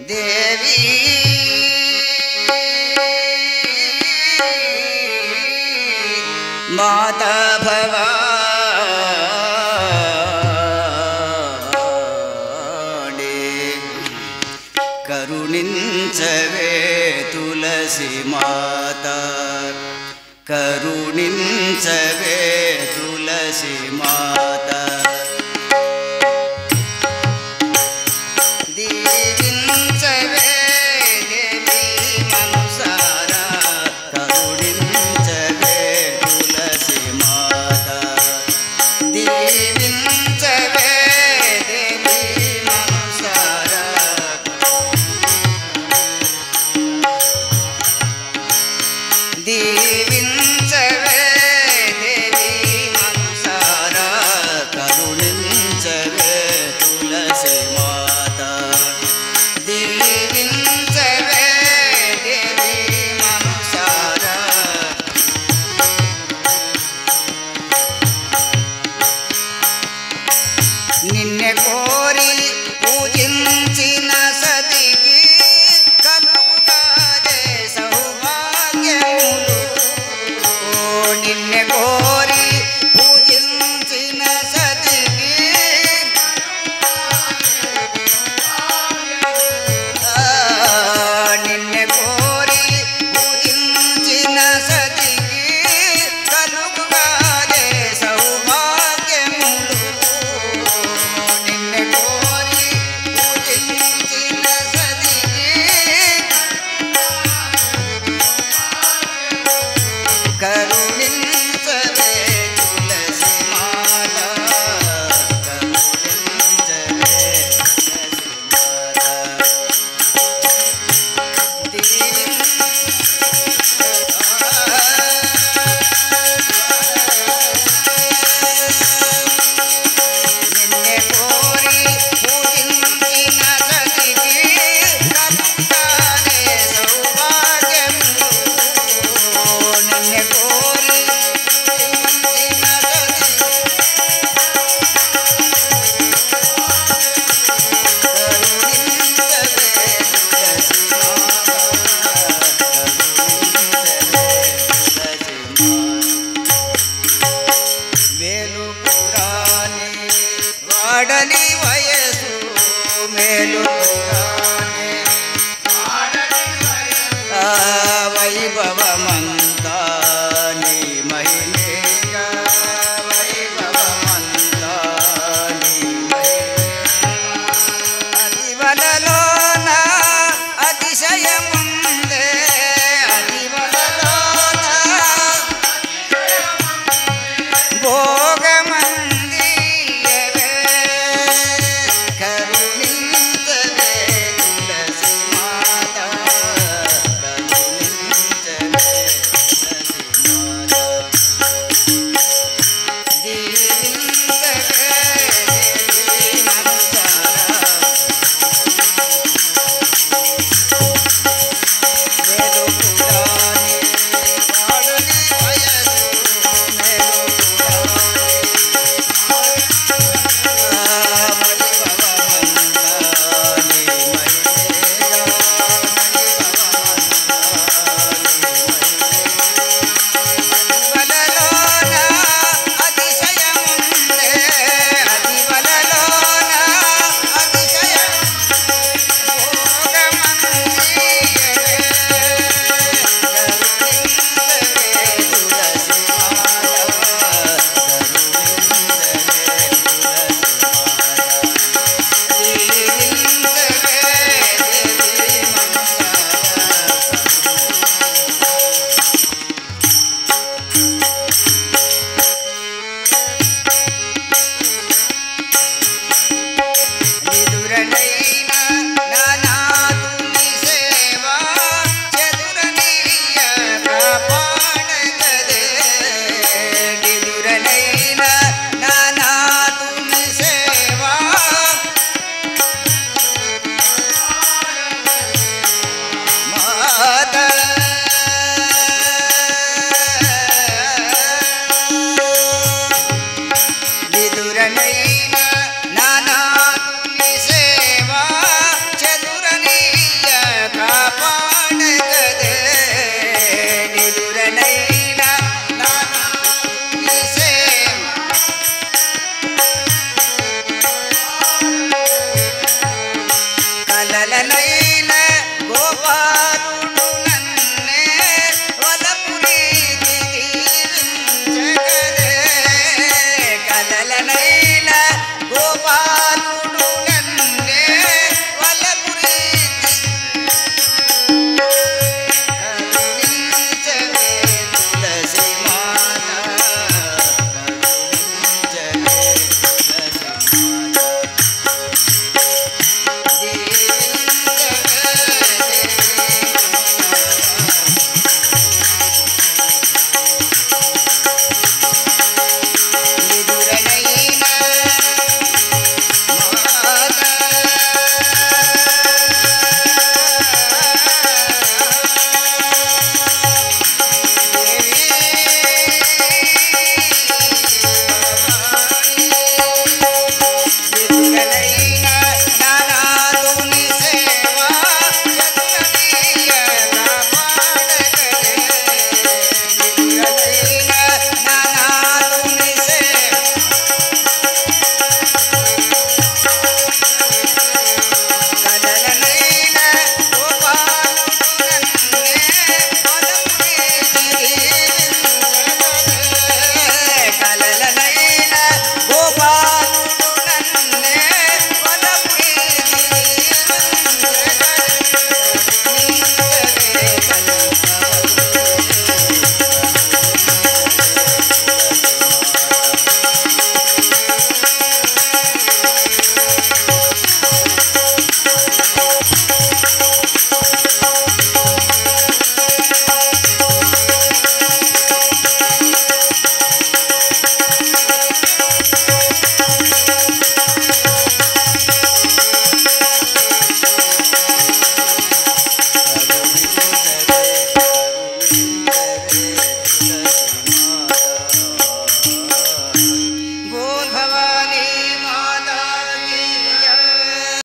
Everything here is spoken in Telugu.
देवी माता भवानी करुणिंचवे तुलसी माता करुणिंचवे तुलसी माता दीविंचवे देवी मनसारा करुणिंचवे तुलसी माता दीविंचवे देवी मनसारा दीविंचवे देवी मनसारा करुणिंचवे तुलसी माता दीविंचवे देवी मनसारा నిన్నే కోరి పూజించిన సతికి కలుగుగాదే సౌభాగ్యములు నిన్నే కోరి పూజించిన సతికి నిన్నే కోరి పూజించిన సతికి కలుగుగాదే సౌభాగ్యములు నిన్నే కోరి పూజించిన సతికి కరుణించవే తులసి మాత కరుణించవే తులసి నిన్నే కోరి పూజించిన సతికి కలుగుగాదే సౌభాగ్యములు నిన్నే కోరి పూజించిన సతికి కరుణించవే తులసి మాత కరుణించవే తులసి మేలు పురాణి వాడని వయసు మేలు పురాణి వైభవమంతా నీ మహిమేగా వైభవమంతా నీ అదివలలోన అతిశయముందే అదివలలోన భోగమందియవే కరుణించవే తులసి మాత కరుణించవే తులసి మాత దీవించవే దేవి మనసారా మేలు పురాణి వాడని వయసు మేలు పురాణి आलेलं नाही